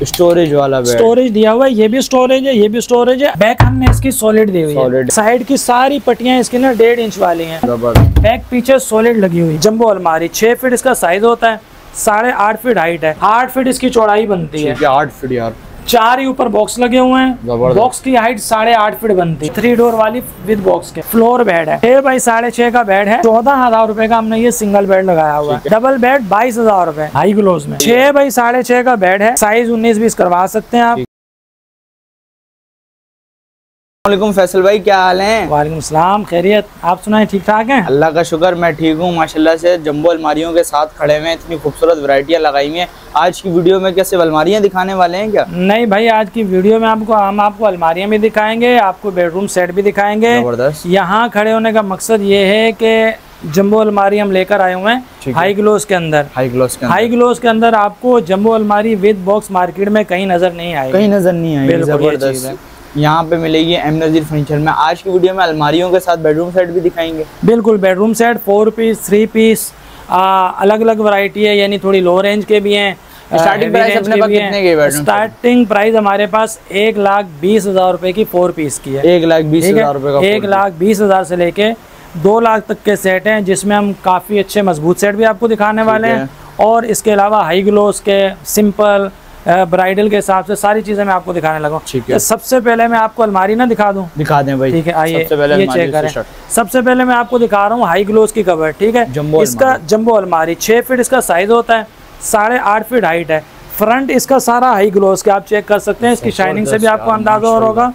Storage वाला bed, storage दिया हुआ है, ये भी स्टोरेज है, ये भी स्टोरेज है। बैक हमने इसकी सॉलिड दी हुई है, साइड की सारी पट्टियां इसकी ना 1.5 इंच वाली हैं। बैक पीछे सॉलिड लगी हुई। जंबो अलमारी 6 फीट इसका साइज होता है, 8.5 फीट हाइट है, 8 फीट इसकी चौड़ाई बनती है। 8 फीट यार। 4 ही ऊपर बॉक्स लगे हुए हैं, बॉक्स की हाइट 8.5 फीट बनती है। 3 डोर वाली विद बॉक्स के। फ्लोर बेड है, 6 बाई 6.5 का बेड है। 14,000 रुपए का हमने ये सिंगल बेड लगाया हुआ है। डबल बेड 22,000 रुपए हाई ग्लोज में। 6 बाई 6.5 का बेड है, साइज 19-20 करवा सकते हैं आप। वालेकुम फैसल भाई, क्या हाल है? वालेकुम सलाम, खैरियत, आप सुनाए ठीक ठाक हैं? अल्लाह का शुक्र, मैं ठीक हूँ माशाल्लाह से। जंबो अलमारियों के साथ खड़े हुए हैं, इतनी खूबसूरत वैरायटियाँ लगाई हुई हैं। आज की वीडियो में क्या सिर्फ अलमारियाँ दिखाने वाले हैं क्या? नहीं भाई, आज की वीडियो में हम आपको अलमारियाँ भी दिखाएंगे, आपको बेडरूम सेट भी दिखाएंगे। जबरदस्त। यहाँ खड़े होने का मकसद ये है कि जंबो अलमारी हम लेकर आए हुए हैं हाई ग्लोस के अंदर। हाई ग्लोस के अंदर आपको जंबो अलमारी विद बॉक्स मार्केट में कहीं नजर नहीं आएगी, कहीं नजर नहीं आएगी। जबरदस्त, यहाँ पे मिलेगी एम नज़ीर फर्नीचर में। आज की वीडियो में अलमारियों के साथ बेडरूम सेट भी दिखाएंगे। बिल्कुल, बेडरूम सेट 4 पीस 3 पीस अलग अलग वैरायटी है, यानी थोड़ी लो रेंज के भी हैं। स्टार्टिंग प्राइस अपने पास कितने के बेडरूम? स्टार्टिंग प्राइस हमारे पास 1,20,000 रुपए की 4 पीस की है। 1,20,000 रुपए का 1,20,000 से लेके 2 लाख तक के सेट हैं, जिसमें हम काफी अच्छे मजबूत सेट भी आपको दिखाने वाले हैं। और इसके अलावा हाई ग्लोस के, सिंपल, ब्राइडल के हिसाब से सारी चीजें मैं आपको दिखाने लगा। ठीक है, सबसे पहले मैं आपको अलमारी ना दिखा दूं? दिखा दें भाई। ठीक है, आइए ये चेक करें। सबसे पहले मैं आपको दिखा रहा हूँ हाई ग्लोस की कवर। ठीक है, इसका जंबो अलमारी 6 फीट इसका साइज होता है, 8.5 फीट हाइट है। फ्रंट इसका सारा हाई ग्लोस के आप चेक कर सकते हैं, इसकी शाइनिंग से भी आपको अंदाजा और होगा।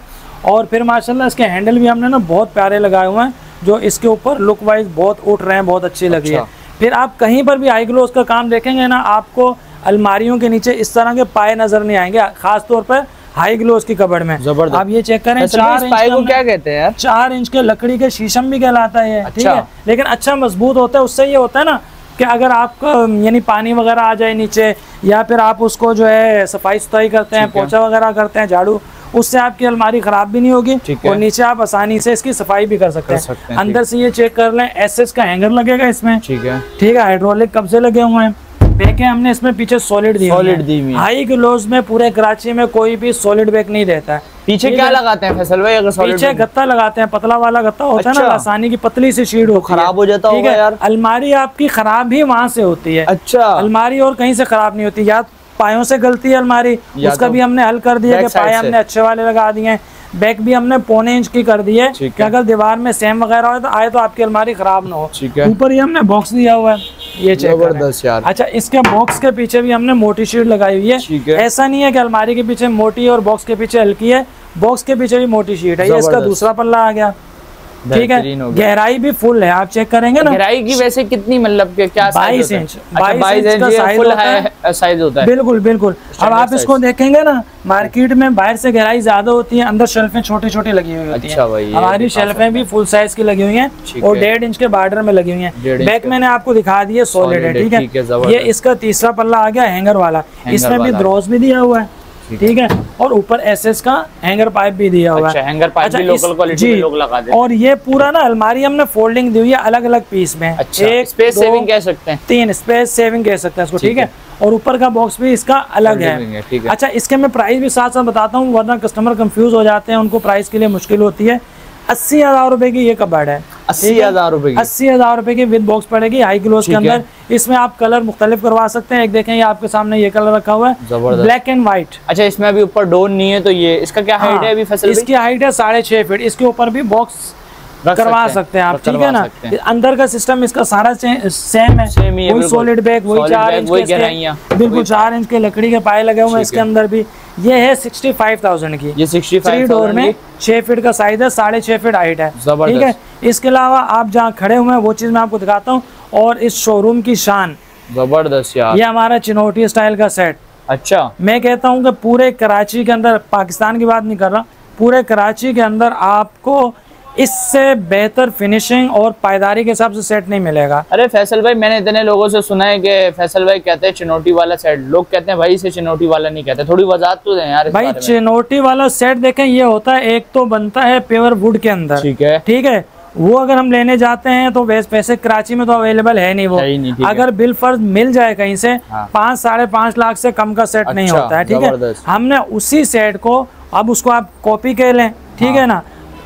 और फिर माशाल्लाह इसके हैंडल भी हमने ना बहुत प्यारे लगाए हुए हैं, जो इसके ऊपर लुक वाइज बहुत उठ रहे हैं, बहुत अच्छी लगी है। फिर आप कहीं पर भी हाई ग्लोस का काम देखेंगे ना, आपको अलमारियों के नीचे इस तरह के पाए नजर नहीं आएंगे, खास तौर पर हाई ग्लोस की कबर्ड में। जबरदस्त। आप ये चेक करें, 4 इंच पाए को क्या कहते हैं यार? 4 इंच के लकड़ी के शीशम भी कहलाता है। अच्छा। ठीक है, लेकिन अच्छा मजबूत होता है। उससे ये होता है ना कि अगर आपका यानी पानी वगैरह आ जाए नीचे, या फिर आप उसको जो है सफाई सुथराई करते हैं, पोछा वगैरह करते हैं, झाड़ू, उससे आपकी अलमारी खराब भी नहीं होगी और नीचे आप आसानी से इसकी सफाई भी कर सकते हैं। अंदर से ये चेक कर लें, एसएस का हैंगर लगेगा इसमें। ठीक है, हाइड्रोलिक कब से लगे हुए हैं। बैकें हमने इसमें पीछे सॉलिड दी हुई है। हाई ग्लोस में पूरे कराची में कोई भी सॉलिड बैक नहीं देता है। पीछे क्या लगाते हैं फैसल भाई? अगर पीछे गत्ता लगाते हैं, पतला वाला गत्ता होता है ना, आसानी की पतली सी शीट होती है। खराब हो जाता होगा यार। अलमारी आपकी खराब ही वहां से होती है। अच्छा, अलमारी और कहीं से खराब नहीं होती। या पायों से गलती है अलमारी, उसका भी हमने हल कर दिया कि पाए हमने अच्छे वाले लगा दिए हैं। बैक भी हमने 1.25 इंच की कर दी है कि अगर दीवार में सेम वगैरह आए तो आपकी अलमारी खराब ना हो। ऊपर ही हमने बॉक्स दिया हुआ है, ये चेक जबरदस्त यार। अच्छा, इसके बॉक्स के पीछे भी हमने मोटी शीट लगाई हुई है। ऐसा नहीं है कि अलमारी के पीछे मोटी और बॉक्स के पीछे हल्की है, बॉक्स के पीछे भी मोटी शीट है। ये इसका दूसरा पल्ला आ गया। ठीक है, गहराई भी फुल है, आप चेक करेंगे ना। गहराई की वैसे कितनी, मतलब क्या 22 इंच। 22 इंच का साइज होता है। बिल्कुल बिल्कुल। अब आप इसको देखेंगे ना, मार्केट में बाहर से गहराई ज्यादा होती है, अंदर शेल्फें छोटी छोटी लगी हुई होती है। हमारी शेल्फें भी फुल साइज की लगी हुई हैं और 1.5 इंच के बॉर्डर में लगी हुई हैं। बैक मैंने आपको दिखा दिया, सॉलिड है। ठीक है, ये इसका तीसरा पल्ला आ गया हैंगर वाला, इसमें भी द्रोज भी दिया हुआ है। ठीक है, और ऊपर एसएस का हैंगर पाइप भी दिया हुआ है। हैंगर पाइप भी लोकल क्वालिटी में लोग लगा देते हैं। और ये पूरा ना अलमारी हमने फोल्डिंग दी हुई है अलग अलग पीस में। एक स्पेस सेविंग कह सकते हैं, 3 स्पेस सेविंग कह सकते हैं इसको। ठीक है, और ऊपर का बॉक्स भी इसका अलग है। अच्छा, इसके मैं प्राइस भी साथ साथ बताता हूँ, वरना कस्टमर कंफ्यूज हो जाते हैं, उनको प्राइस के लिए मुश्किल होती है। 80,000 रुपए की ये कबर्ड है। 80,000 रुपए की? 80,000 रुपए की विद बॉक्स पड़ेगी हाई ग्लोस के अंदर। इसमें आप कलर मुख्तलिफ करवा सकते हैं। एक देखें, ये आपके सामने ये कलर रखा हुआ है, ब्लैक एंड व्हाइट। अच्छा, इसमें अभी ऊपर डोर नहीं है, तो ये इसका क्या हाइट है अभी फैसल? इसकी हाइट है 6.5 फीट। इसके ऊपर भी बॉक्स करवा सकते हैं आप। ठीक है ना, अंदर का सिस्टम इसका सारा सेम है, वही सॉलिड बैग, वही 4 इंच के, बिल्कुल 4 इंच के लकड़ी के पाए लगे हुए हैं इसके अंदर भी। ये है 65,000 की। ये 65 डोर में 6 फीट का साइज है, 6.5 फीट हाइट है। ठीक है, इसके अलावा आप जहाँ खड़े हुए हैं वो चीज मैं आपको दिखाता हूँ। और इस शोरूम की शान, जबरदस्त यार, ये हमारा चिनोटी स्टाइल का सेट। अच्छा, मैं कहता हूँ कि पूरे कराची के अंदर, पाकिस्तान की बात नहीं कर रहा, पूरे कराची के अंदर आपको इससे बेहतर फिनिशिंग और पायदारी के हिसाब से सेट नहीं मिलेगा। अरे फैसल भाई, मैंने इतने लोगों से सुना है कि फैसल भाई कहते हैं चिनोटी वाला सेट, लोग कहते हैं भाई इसे चिनोटी वाला नहीं कहते, थोड़ी वजाहत तो दें यार। भाई चिनोटी वाला सेट देखें, ये होता है, एक तो बनता है प्योर वुड के अंदर। ठीक है, वो अगर हम लेने जाते हैं तो वैसे कराची में तो अवेलेबल है नहीं वो, अगर बिल फर्ज मिल जाए कहीं से 5 साढ़े 5 लाख से कम का सेट नहीं होता है, ठीक है। हमने उसी सेट को, अब उसको आप कॉपी कर लें, ठीक है ना,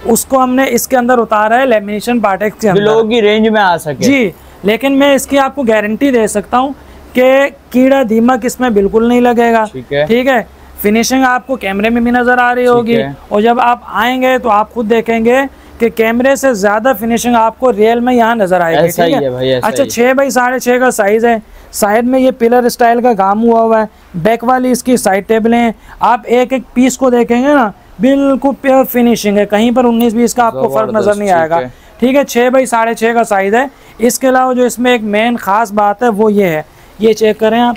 उसको हमने इसके अंदर उतारा है लेमिनेशन पार्टेक्स के अंदर, लोगों की रेंज में आ सके जी। लेकिन मैं इसकी आपको गारंटी दे सकता हूँ कि कीड़ा दीमक इसमें बिल्कुल नहीं लगेगा, ठीक है। फिनिशिंग आपको कैमरे में भी नजर आ रही होगी, और जब आप आएंगे तो आप खुद देखेंगे कि कैमरे से ज्यादा फिनिशिंग आपको रियल में यहाँ नजर आएगी, ठीक है। अच्छा 6 बाई 6.5 का साइज है, साइड में ये पिलर स्टाइल का काम हुआ है, बैक वाली इसकी साइड टेबलें हैं। आप एक एक पीस को देखेंगे ना, बिल्कुल प्योर फिनिशिंग है, कहीं पर 19-20 का आपको फर्क नजर नहीं आएगा, ठीक है। 6 बाई 6.5 का साइज है। इसके अलावा जो इसमें एक मेन खास बात है वो ये है, ये चेक करें आप,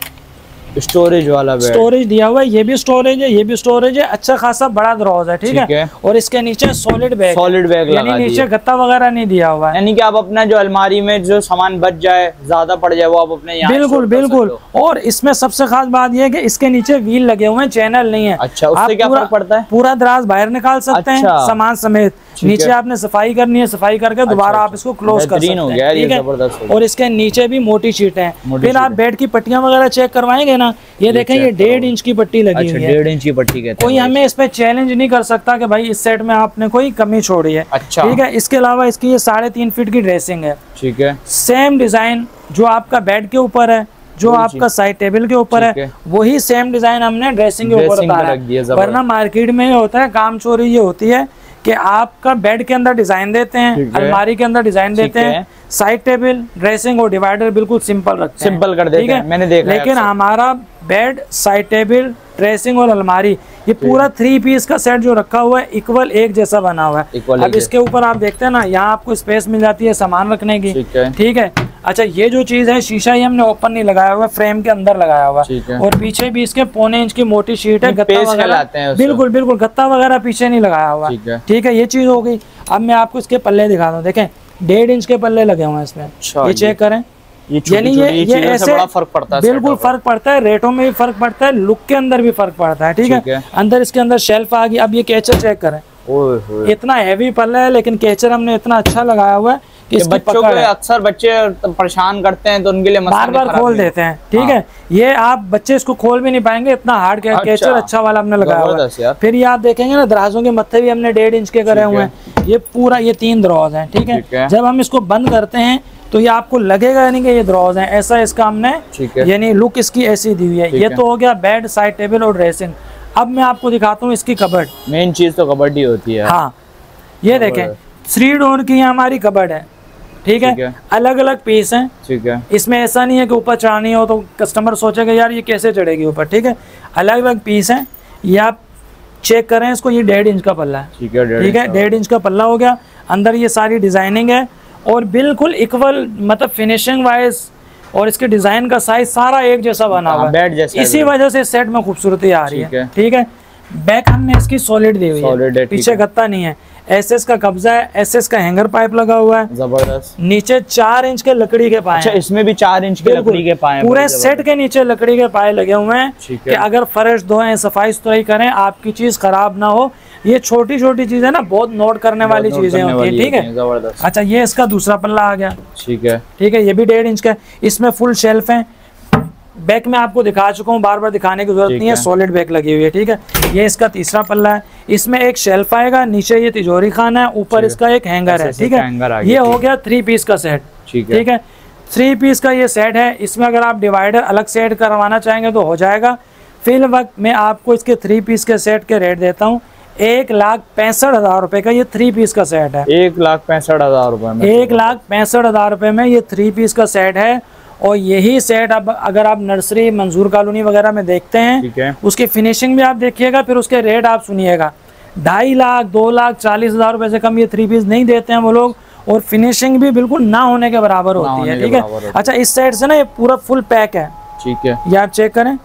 स्टोरेज वाला बेड, स्टोरेज दिया हुआ है, ये भी स्टोरेज है, ये भी स्टोरेज है, अच्छा खासा बड़ा दरोज है, ठीक है। और इसके नीचे सॉलिड बैग यानी नीचे गत्ता वगैरह नहीं दिया हुआ है, यानी कि आप अपना जो अलमारी में जो सामान बच जाए, ज्यादा पड़ जाए, वो आप अपने यहाँ बिल्कुल बिल्कुल। और इसमें सबसे खास बात यह है कि इसके नीचे व्हील लगे हुए हैं, चैनल नहीं है। अच्छा, उससे क्या फर्क पड़ता है? पूरा दराज बाहर निकाल सकते हैं सामान समेत। नीचे आपने सफाई करनी है, सफाई करके दोबारा आप इसको क्लोज कर सकते हैं, ठीक है। और इसके नीचे भी मोटी शीट है। फिर आप बेड की पट्टियां वगैरह चेक करवाएंगे ना, ये देखें ये 1.5 इंच की पट्टी लगी हुई है, 1.5 इंच की पट्टी कहते हैं। कोई हमें इस पे चैलेंज नहीं कर सकता कि भाई इस सेट में आपने कोई कमी छोड़ी है, अच्छा, ठीक है। इसके अलावा इसकी ये 3.5 फीट की ड्रेसिंग है, ठीक है। सेम डिजाइन जो आपका बेड के ऊपर है, जो आपका साइड टेबल के ऊपर है, वही सेम डिजाइन हमने ड्रेसिंग के ऊपर उतारा है। वरना मार्केट में ये होता है, काम चोरी ये होती है कि आपका बेड के अंदर डिजाइन देते हैं, अलमारी के अंदर डिजाइन देते हैं, साइड टेबल, ड्रेसिंग और डिवाइडर बिल्कुल सिंपल रखते हैं, सिंपल कर देते हैं, मैंने देखा। लेकिन हमारा बेड, साइड टेबल, ड्रेसिंग और अलमारी, ये पूरा 3 पीस का सेट जो रखा हुआ है इक्वल एक जैसा बना हुआ है। अब इसके ऊपर आप देखते हैं ना, यहाँ आपको स्पेस मिल जाती है सामान रखने की, ठीक है। अच्छा, ये जो चीज है, शीशा ये हमने ओपन नहीं लगाया हुआ, फ्रेम के अंदर लगाया हुआ, और पीछे भी इसके 1.25 इंच की मोटी शीट है, गत्ता वगैरह बिल्कुल बिल्कुल गत्ता वगैरह पीछे नहीं लगाया हुआ, ठीक है। ये चीज हो गई। अब मैं आपको इसके पल्ले दिखाता हूँ, देखें 1.5 इंच के पल्ले लगे हुए हैं इसमें, ये चेक करें। यानी ये ऐसे बड़ा फर्क पड़ता है, बिल्कुल फर्क पड़ता है, रेटों में भी फर्क पड़ता है, लुक के अंदर भी फर्क पड़ता है, ठीक है। अंदर इसके अंदर शेल्फ आ गई। अब ये कैचर चेक करें, इतना हैवी पल्ला है, लेकिन कैचर हमने इतना अच्छा लगाया हुआ है कि बच्चों को, अक्सर बच्चे परेशान करते हैं तो उनके लिए बार बार खोल देते हैं, ठीक है। ये आप बच्चे इसको खोल भी नहीं पाएंगे, इतना हार्ड कैचर अच्छा वाला हमने लगाया हुआ है। फिर ये आप देखेंगे ना, दराजों के मत्थे भी हमने 1.5 इंच के करे हुए हैं। ये पूरा ये 3 दराज हैं, ठीक है। जब हम इसको बंद करते हैं तो ये आपको लगेगा नहीं कि ये दराज हैं, ऐसा इसका हमने यानी लुक इसकी ऐसी दी हुई है। ये तो हो गया बेड, साइड टेबल और ड्रेसिंग। अब मैं आपको दिखाता हूँ इसकी कबर्ड। मेन चीज तो कबर्ड ही होती है। हाँ, ये देखें 3 डोर की हमारी कबर्ड है, ठीक है। अलग अलग पीस हैं, ठीक है। इसमें ऐसा नहीं है कि ऊपर चढ़ानी हो तो कस्टमर सोचेगा यार ये कैसे चढ़ेगी ऊपर, ठीक है। अलग अलग पीस हैं। ये आप चेक करें इसको, ये 1.5 इंच का पल्ला है, ठीक है। 1.5 इंच का पल्ला हो गया। अंदर ये सारी डिजाइनिंग है और बिल्कुल इक्वल, मतलब फिनिशिंग वाइज और इसके डिजाइन का साइज सारा एक जैसा बना हुआ है। इसी वजह से सेट में खूबसूरती आ रही है, ठीक है। बैक हमने इसकी सॉलिड दी हुई है, पीछे गत्ता नहीं है। एसएस का कब्जा है, एसएस का हैंगर पाइप लगा हुआ है, जबरदस्त। नीचे 4 इंच के लकड़ी के पाए। अच्छा, इसमें भी 4 इंच के लकड़ी के पाए, पूरे सेट के नीचे लकड़ी के पाए लगे हुए हैं कि अगर फर्श धोएं, सफाई सुथराई करें, आपकी चीज खराब ना हो। ये छोटी छोटी चीजें ना बहुत नोट करने वाली चीजें होती है, ठीक है। अच्छा, ये इसका दूसरा पल्ला आ गया, ठीक है, ठीक है। ये भी 1.5 इंच का, इसमें फुल शेल्फ है। बैक में आपको दिखा चुका हूँ, बार बार दिखाने की जरूरत नहीं है, सॉलिड बैक लगी हुई है, ठीक है। ये इसका तीसरा पल्ला है। इसमें एक शेल्फ आएगा, नीचे ये तिजोरी खाना है, ऊपर इसका एक हैंगर है, ठीक है। ये हो गया 3 पीस का सेट, ठीक है। 3 पीस का ये सेट है। इसमें अगर आप डिवाइडर अलग सेट करवाना चाहेंगे तो हो जाएगा। फिल वक्त मैं आपको इसके 3 पीस के सेट के रेट देता हूँ। 1,65,000 रुपए का ये 3 पीस का सेट है। 1,65,000 रुपए में, 1,65,000 रुपए में ये 3 पीस का सेट है। और यही सेट अब अगर आप नर्सरी, मंजूर कॉलोनी वगैरह में देखते हैं, उसकी फिनिशिंग भी आप देखिएगा, फिर उसके रेट आप सुनिएगा। 2.5 लाख, 2,40,000 रुपए से कम ये 3 पीस नहीं देते हैं वो लोग, और फिनिशिंग भी बिल्कुल ना होने के बराबर होती है, ठीक है। अच्छा, इस साइड से ना ये पूरा फुल पैक है, ठीक है। ये आप चेक करें,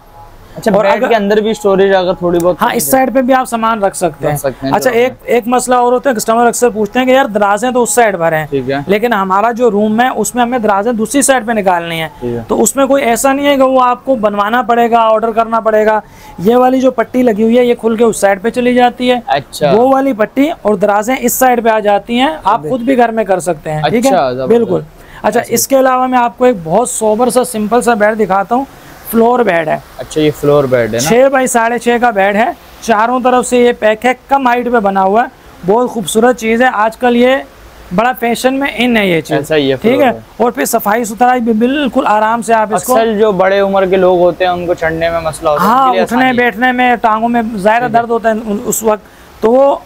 अच्छा, और बेड के अंदर भी स्टोरेज अगर थोड़ी बहुत, हाँ इस साइड पे भी आप सामान रख सकते हैं। अच्छा एक मसला और होता है, कस्टमर अक्सर पूछते हैं कि यार दराजें तो उस साइड पर हैं, लेकिन हमारा जो रूम है उसमें हमें दराजें दूसरी साइड पे निकालनी है, तो उसमें कोई ऐसा नहीं है कि वो आपको बनवाना पड़ेगा, ऑर्डर करना पड़ेगा। ये वाली जो पट्टी लगी हुई है ये खुल के उस साइड पे चली जाती है। अच्छा, वो वाली पट्टी और दराजें इस साइड पे आ जाती हैं, आप खुद भी घर में कर सकते हैं। ठीक है, बिल्कुल। अच्छा, इसके अलावा मैं आपको एक बहुत सोबर सा सिंपल सा बेड दिखाता हूँ। फ्लोर बेड है। अच्छा, ये फ्लोर बेड है ना? 6 बाई 6.5 का बेड है, चारों तरफ से ये पैक है, कम हाइट पे बना हुआ है, बहुत खूबसूरत चीज है। आजकल ये बड़ा फैशन में इन है ये चीज, ठीक है। और फिर सफाई सुथराई भी बिल्कुल आराम से आप इसको, जो बड़े उम्र के लोग होते हैं उनको चढ़ने में मसला होता है, हाँ उठने बैठने में टांगों में ज़ाहिर दर्द होता है उस वक्त, तो वो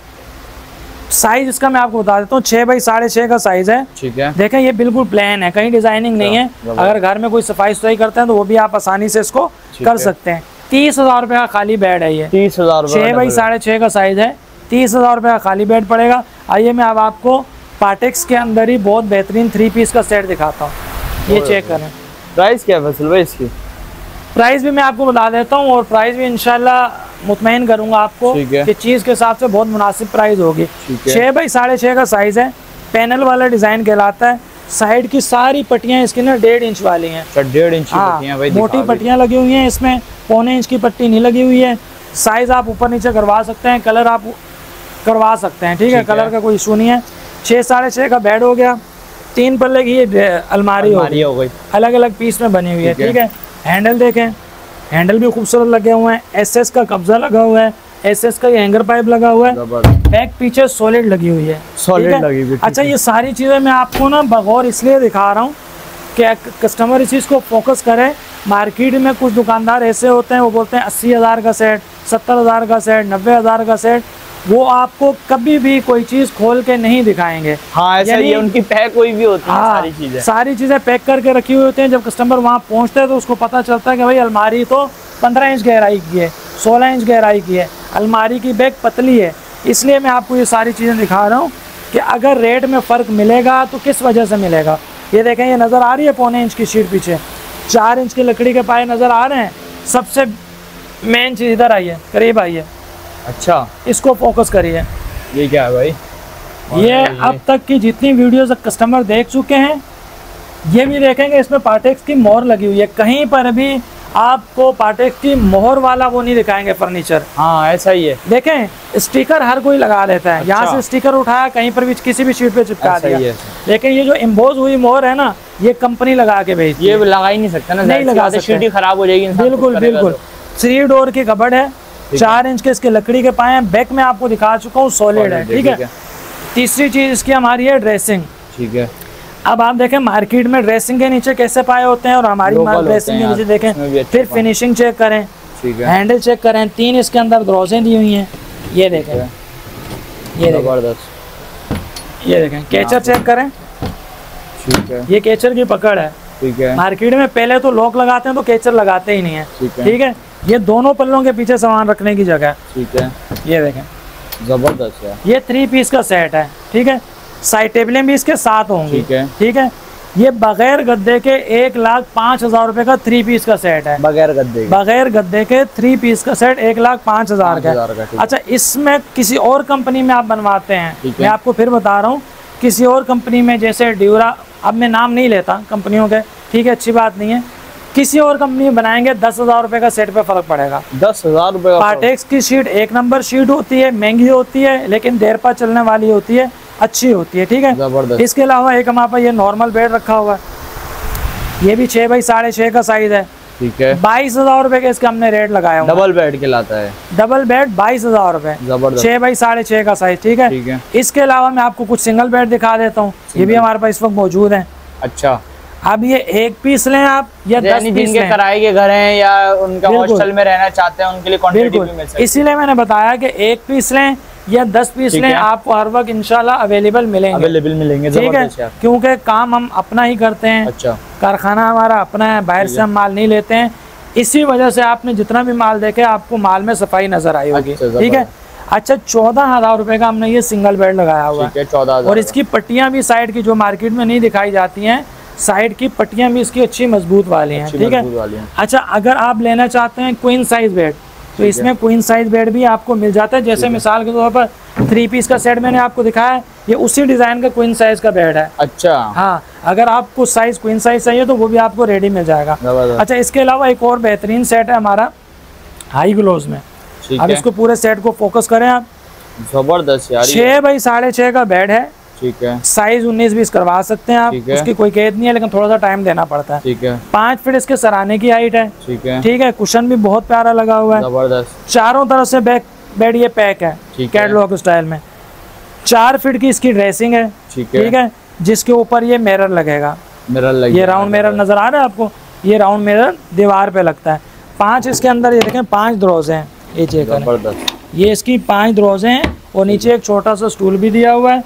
साइज इसका मैं आपको बता देता हूँ। 6 बाई 6.5 का साइज है। ठीक है, देखें ये बिल्कुल प्लेन है, कहीं डिजाइनिंग नहीं है। अगर घर में कोई सफाई सुथराई करते हैं तो वो भी आप आसानी से इसको कर सकते हैं। 30,000 रुपये का खाली बेड है ये। 30,000, 6 बाई 6.5 का साइज है, 30,000 रुपये का खाली बेड पड़ेगा। आइए मैं अब आपको पार्टेक्स के अंदर ही बहुत बेहतरीन 3 पीस का सेट दिखाता हूँ, ये चेक करें। प्राइस क्या है फैसल भाई इसकी? प्राइस भी मैं आपको बता देता हूँ और प्राइस भी इंशाल्लाह मुतमईन करूंगा आपको कि चीज़ के हिसाब से बहुत मुनासिब प्राइस होगी। 6 बाई 6.5 का साइज है, पैनल वाला डिज़ाइन कहलाता है। साइड की सारी पट्टियाँ इसकी ना 1.5 इंच वाली हैं। 1.5 इंच की मोटी पट्टियाँ लगी हुई हैं इसमें, 1.25 इंच की पट्टी नहीं लगी हुई है। साइज आप ऊपर नीचे करवा सकते हैं, कलर आप करवा सकते हैं, ठीक है, कलर का कोई इशू नहीं है। 6 6.5 का बेड हो गया। 3 पल्ले की ये अलमारी हो गई, अलग अलग पीस में बनी हुई है। ठीक है, हैंडल देखें, हैंडल भी खूबसूरत लगे हुए हैं। एसएस का कब्जा लगा हुआ है, एसएस का ये हैंगर पाइप लगा हुआ है, बैक पीछे सॉलिड लगी हुई है, सॉलिड लगी हुई। अच्छा, ये सारी चीज़ें मैं आपको ना बगौर इसलिए दिखा रहा हूँ कि कस्टमर इस चीज़ को फोकस करे। मार्केट में कुछ दुकानदार ऐसे होते हैं, वो बोलते हैं 80,000 का सेट, 70,000 का सेट, 90,000 का सेट, वो आपको कभी भी कोई चीज खोल के नहीं दिखाएंगे। हाँ, ऐसा ही है, उनकी पैक हुई भी होती है। हाँ, सारी चीजें पैक करके रखी हुई होती हैं। जब कस्टमर वहाँ पहुँचते हैं तो उसको पता चलता है कि भाई अलमारी तो 15 इंच गहराई की है, 16 इंच गहराई की है, अलमारी की बैग पतली है। इसलिए मैं आपको ये सारी चीज़ें दिखा रहा हूँ कि अगर रेट में फ़र्क मिलेगा तो किस वजह से मिलेगा। ये देखें, ये नज़र आ रही है 1.25 इंच की शीट, पीछे 4 इंच की लकड़ी के पाए नज़र आ रहे हैं। सबसे मेन चीज़ इधर आई है, करीब आई है। अच्छा, इसको फोकस करिए। ये क्या है भाई? ये अब तक की जितनी वीडियोस कस्टमर देख चुके हैं, ये भी देखेंगे, इसमें पार्टेक्स की मोहर लगी हुई है। कहीं पर भी आपको पार्टेक्स की मोहर वाला वो नहीं दिखाएंगे फर्नीचर। हाँ, ऐसा ही है। देखें, स्टिकर हर कोई लगा लेता है। अच्छा। यहाँ से स्टिकर उठाया, कहीं पर भी किसी भी शीट पे चिपका दिया, लेकिन ये जो एम्बोज हुई मोहर है ना, ये कंपनी लगा के भेजती है। ये लगा ही नहीं सकता ना, नहीं लगा सकते, शीट ही खराब हो जाएगी। बिल्कुल बिल्कुल। 3 डोर की कबर्ड है, 4 इंच के इसके लकड़ी के पाए हैं। बैक में आपको दिखा चुका हूँ, सॉलिड है। ठीक है, तीसरी चीज इसकी हमारी है ड्रेसिंग। ठीक है, अब आप देखें मार्केट में ड्रेसिंग के नीचे कैसे पाए होते हैं और हमारी ड्रेसिंग के नीचे देखें। फिर फिनिशिंग चेक करें, हैंडल चेक करें। 3 इसके अंदर दरोजें दी हुई हैं, ये देखें, ये देखें, ये देखें। कैचर चेक करें, ठीक है, ये कैचर की पकड़ है। ठीक है, मार्केट में पहले तो लॉक लगाते हैं तो कैचर लगाते ही नहीं है। ठीक है, ये दोनों पल्लों के पीछे सामान रखने की जगह। ठीक है, ये देखें, जबरदस्त है। ये 3 पीस का सेट है। ठीक है, साइड टेबलें भी इसके साथ होंगी। ठीक है, ठीक है। ये बगैर गद्दे के 1,05,000 रुपए का 3 पीस का सेट है। बगैर गद्दे के 3 पीस का सेट 1,05,000 का। अच्छा, इसमें किसी और कंपनी में आप बनवाते हैं, मैं आपको फिर बता रहा हूँ, किसी और कंपनी में जैसे ड्यूरा, अब मैं नाम नहीं लेता कंपनियों के, ठीक है, अच्छी बात नहीं है, किसी और कंपनी में बनाएंगे 10,000 रुपए का सेट पे फर्क पड़ेगा। 10,000 रुपए। पार्टेक्स की शीट 1 नंबर शीट होती है, महंगी होती है, लेकिन देर पर चलने वाली होती है, अच्छी होती है। ठीक है, इसके अलावा एक हमारे पास ये नॉर्मल बेड रखा हुआ है, ये भी 6 बाई 6.5 का साइज है। ठीक है, 22,000 रुपए के इसका हमने रेट लगाया। डबल बेड कहलाता है, डबल बेड 22,000 रुपए, 6 बाई 6.5 का साइज। ठीक है, इसके अलावा मैं आपको कुछ सिंगल बेड दिखा देता हूँ, ये भी हमारे पास इस वक्त मौजूद है। अच्छा, अब ये 1 पीस लें आप या 10 पीस लें, किराए के घर हैं या उनका हॉस्टल में रहना चाहते हैं, उनके लिए क्वांटिटी भी मिल सकती है। इसीलिए मैंने बताया कि 1 पीस लें या 10 पीस लें, आपको हर वक्त इंशाल्लाह अवेलेबल मिलेंगे। ठीक है, क्योंकि काम हम अपना ही करते हैं। अच्छा, कारखाना हमारा अपना है, बाहर से हम माल नहीं लेते हैं। इसी वजह से आपने जितना भी माल देखे, आपको माल में सफाई नजर आई होगी। ठीक है, अच्छा, 14,000 रुपए का हमने ये सिंगल बेड लगाया हुआ है। 14,000, और इसकी पट्टियां भी साइड की जो मार्केट में नहीं दिखाई जाती हैं, साइड की पट्टियां भी इसकी अच्छी मजबूत वाली हैं, ठीक है। अच्छा, अगर आप लेना चाहते हैं क्वीन साइज बेड तो इसमें क्वीन साइज बेड भी आपको मिल जाता है। जैसे मिसाल के तौर पर 3 पीस का सेट मैंने आपको दिखाया है, ये उसी डिजाइन का क्वीन साइज का बेड है। अच्छा, हाँ, अगर आपको साइज क्वीन साइज चाहिए तो वो भी आपको रेडी मिल जाएगा। अच्छा, इसके अलावा एक और बेहतरीन सेट है हमारा हाई ग्लोज में। अब इसको पूरे सेट को फोकस करें आप, जबरदस्त यार। 6 बाई 6.5 का बेड है, ठीक है। साइज 19-20 करवा सकते हैं आप, उसकी कोई कैद नहीं है, लेकिन थोड़ा सा टाइम देना पड़ता है, ठीक है। 5 फीट इसके सराहने की हाइट है, ठीक है, ठीक है। कुशन भी बहुत प्यारा लगा हुआ है, जबरदस्त। चारों तरफ से बेड ये पैक है कैटलॉग स्टाइल में। 4 फीट की इसकी ड्रेसिंग है, ठीक है, जिसके ऊपर ये मिरर लगेगा, ये राउंड मिरर नजर आ रहा है आपको, ये राउंड मिरर दीवार पे लगता है। 5 इसके अंदर ये देखें 5 ड्रॉज हैं, ये चेक करें, ये इसकी 5 ड्रॉज हैं और नीचे एक छोटा सा स्टूल भी दिया हुआ है।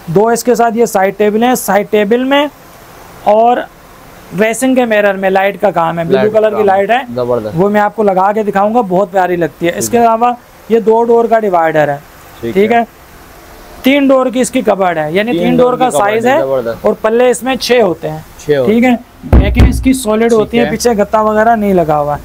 2 इसके साथ ये साइड टेबल है, साइड टेबल में और ड्रेसिंग के मिरर में लाइट का काम है, ब्लू कलर की लाइट है, वो मैं आपको लगा के दिखाऊंगा, बहुत प्यारी लगती है। इसके अलावा ये 2 डोर का डिवाइडर है, ठीक है। 3 डोर की इसकी कबर्ड है, यानी 3 डोर का साइज है और पल्ले इसमें 6 होते हैं, ठीक है। लेकिन इसकी सॉलिड होती है, पीछे गत्ता वगैरह नहीं लगा हुआ।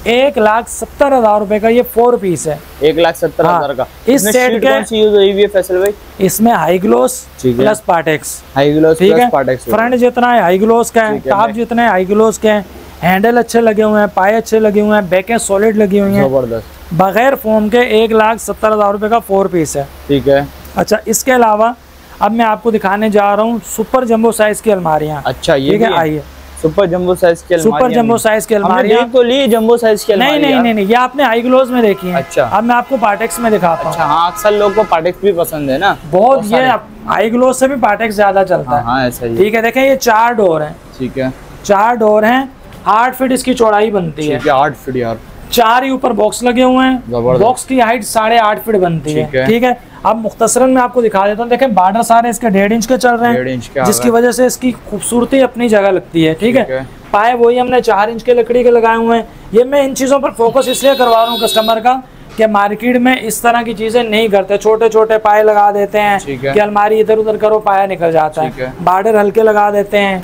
1,70,000 रुपए का ये 4 पीस है, 1,70,000 का। इस सेट के यूज हुई है फैसल भाई, इसमें high gloss plus Partex, high gloss ठीक है। पार्टेक्स फ्रंट जितना है हाई ग्लोस का है, टॉप जितना है हाई ग्लोस के हैं, हैंडल अच्छे लगे हुए हैं, पाए अच्छे लगे हुए हैं, बैकें सॉलिड लगी हुई हैं, जबरदस्त। बगैर फोम के 1,70,000 रुपए का 4 पीस है, ठीक है। अच्छा, इसके अलावा अब मैं आपको दिखाने जा रहा हूँ सुपर जंबो साइज की अलमारियाँ। अच्छा, ये ठीक है, आइए। सुपर जंबो साइज की अलमारियाँ, सुपर जंबो साइज की अलमारियाँ तो ली जंबो साइज की अलमारियाँ। नहीं, ये आपने हाई ग्लोज में देखी है। अच्छा, अब मैं आपको पार्टेक्स में दिखाता हूँ। अच्छा, हाँ, अक्सर लोग को पार्टेक्स भी पसंद है ना बहुत, ये हाई ग्लोज से भी पार्टेक्स ज्यादा चलता है। हाँ, ऐसा ही, ठीक है। देखें, ये 4 डोर है, ठीक है, 4 डोर है, 8 फीट इसकी चौड़ाई बनती है, 8 फीट यार। 4 ही ऊपर बॉक्स लगे हुए हैं, बॉक्स की हाइट 8.5 फीट बनती है, ठीक है। अब मुख्तसरन मैं आपको दिखा देता हूँ। देखें, बॉर्डर सारे इसके 1.5 इंच के चल रहे हैं, जिसकी वजह से इसकी खूबसूरती अपनी जगह लगती है, ठीक है। पाए वही हमने 4 इंच के लकड़ी के लगाए हुए हैं। ये मैं इन चीज़ों पर फोकस इसलिए करवा रहा हूँ कस्टमर का कि मार्केट में इस तरह की चीज़ें नहीं करते, छोटे छोटे पाए लगा देते हैं कि अलमारी इधर उधर करो पाया निकल जाता है, बॉर्डर हल्के लगा देते हैं,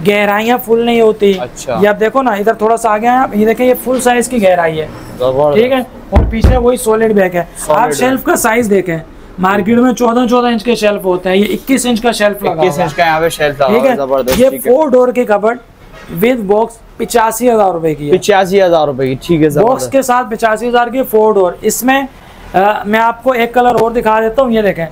गहराइयाँ फुल नहीं होती। अच्छा, ये आप देखो ना, इधर थोड़ा सा आगे है आप, ये देखें, ये फुल साइज की गहराई है, ठीक है, और पीछे वही सॉलिड बैक है। आप शेल्फ का साइज देखें, मार्केट में 14 इंच के शेल्फ होते हैं, ये 21 इंच का शेल्फ लगा, 21 इंच का यहाँ पे शेल्फ लगा, ठीक है। ये 4 डोर की कबर्ड विद बॉक्स 85,000 रुपए की, 85,000 रुपए की, ठीक है। बॉक्स के साथ 85,000 की 4 डोर। इसमें मैं आपको एक कलर और दिखा देता हूँ, ये देखें,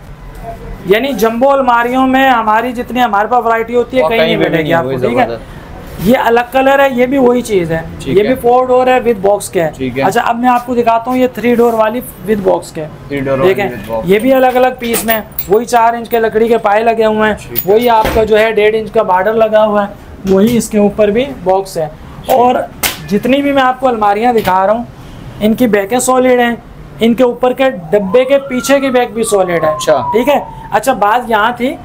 यानी जंबो अलमारियों में हमारी जितनी हमारे पास वैरायटी होती है कहीं नहीं मिलेगी आपको, ठीक है। ये अलग कलर है, ये भी वही चीज है, ये भी 4 डोर है विद बॉक्स के है। अच्छा, अब मैं आपको दिखाता हूँ ये 3 डोर वाली विद बॉक्स के, देखें, ये भी अलग अलग पीस में, वही 4 इंच के लकड़ी के पाए लगे हुए हैं, वही आपका जो है 1.5 इंच का बॉर्डर लगा हुआ है, वही इसके ऊपर भी बॉक्स है। और जितनी भी मैं आपको अलमारियाँ दिखा रहा हूँ, इनकी बैकें सॉलिड हैं, इनके ऊपर के डब्बे के पीछे की बैक भी सॉलिड है, ठीक है। अच्छा, बात यहाँ थी,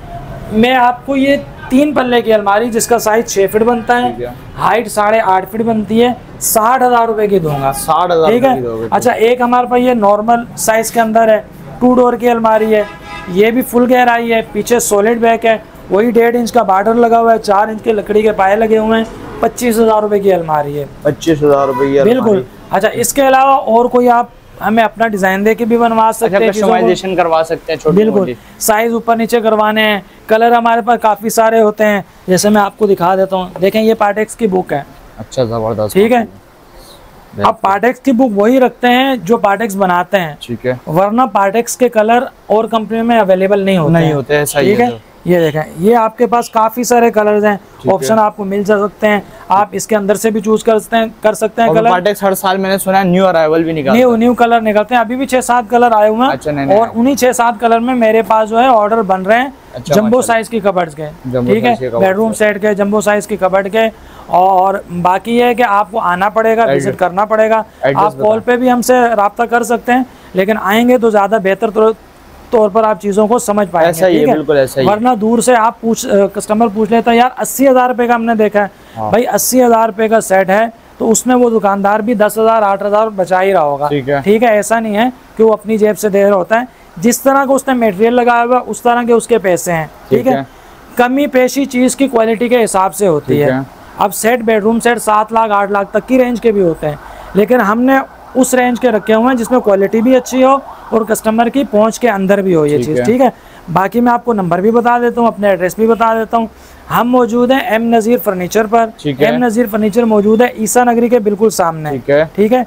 मैं आपको ये 3 पल्ले की अलमारी जिसका साइज 6 फीट बनता है, हाइट 8.5 फीट बनती है, 60,000 रुपए की दूंगा, 60,000, ठीक है। अच्छा, एक हमारे पास ये नॉर्मल साइज के अंदर है, 2 डोर की अलमारी है, ये भी फुल गहराई है, पीछे सॉलिड बैक है, वही 1.5 इंच का बॉर्डर लगा हुआ है, 4 इंच के लकड़ी के पाए लगे हुए हैं, 25,000 रुपए की अलमारी है, 25,000 रुपए की, बिल्कुल। अच्छा, इसके अलावा और कोई आप हमें अपना डिजाइन दे के भी बनवा सकते हैं, कस्टमाइजेशन करवा सकते हैं, बिल्कुल, साइज ऊपर नीचे करवाने हैं, कलर हमारे पास काफी सारे होते हैं, जैसे मैं आपको दिखा देता हूँ। देखें, ये पार्टेक्स की बुक है, अच्छा, जबरदस्त, ठीक है। अब पार्टेक्स की बुक वही रखते हैं जो पार्टेक्स बनाते हैं, ठीक है, वरना पार्टेक्स के कलर और कंपनी में अवेलेबल नहीं होते हैं, ठीक है। ये देखें, ये आपके पास काफी सारे कलर्स हैं, ऑप्शन आपको मिल सकते हैं, आप इसके अंदर से भी चूज कर सकते हैं कलर। पार्टेक्स हर साल मैंने सुना है न्यू अराइवल भी निकलते हैं, न्यू कलर निकलते हैं, अभी भी 6-7 कलर आए हुए हैं। अच्छा, और उन्हीं 6-7 कलर में मेरे पास जो है ऑर्डर बन रहे हैं, जंबो साइज की कबर्ड्स के, ठीक है, बेडरूम सेट के, जंबो साइज की कबर्ड के। और बाकी ये है कि आपको आना पड़ेगा, विजिट करना पड़ेगा, आप कॉल पे भी हमसे रब्ता कर सकते हैं, लेकिन आएंगे तो ज्यादा बेहतर तौर पर आप चीजों को समझ पाएंगे, ऐसा ही है, बिल्कुल ऐसा ही। वरना दूर से आप कस्टमर पूछ लेता है, यार 80,000 रुपए का हमने देखा है, भाई 80,000 रुपए का सेट है तो उसमें वो दुकानदार भी 10,000 8,000 बचा ही रहा होगा, ठीक है। ऐसा नहीं है कि वो अपनी जेब से दे रहा होता है, जिस तरह का उसने मटेरियल लगाया हुआ उस तरह के उसके पैसे हैं, ठीक है। कमी पेशी चीज की क्वालिटी के हिसाब से होती है। अब set bedroom set 7 lakh 8 lakh तक की रेंज के भी होते हैं, लेकिन हमने उस रेंज के रखे हुए हैं जिसमें क्वालिटी भी अच्छी हो और कस्टमर की पहुंच के अंदर भी हो ये चीज़, ठीक है। बाकी मैं आपको नंबर भी बता देता हूँ, अपने एड्रेस भी बता देता हूँ। हम मौजूद हैं एम नज़ीर फर्नीचर पर। एम नज़ीर फर्नीचर मौजूद है ईसा नगरी के बिल्कुल सामने, ठीक है,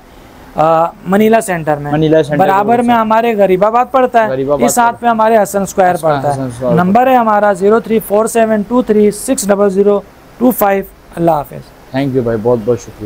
मनीला सेंटर में। बराबर में हमारे गरीबाबाद पड़ता है, इस साथ पे हमारे हसन स्क्वायर पड़ता है। नंबर है हमारा 0347236002 5। अल्लाह हाफिज़। थैंक यू भाई, बहुत बहुत शुक्रिया।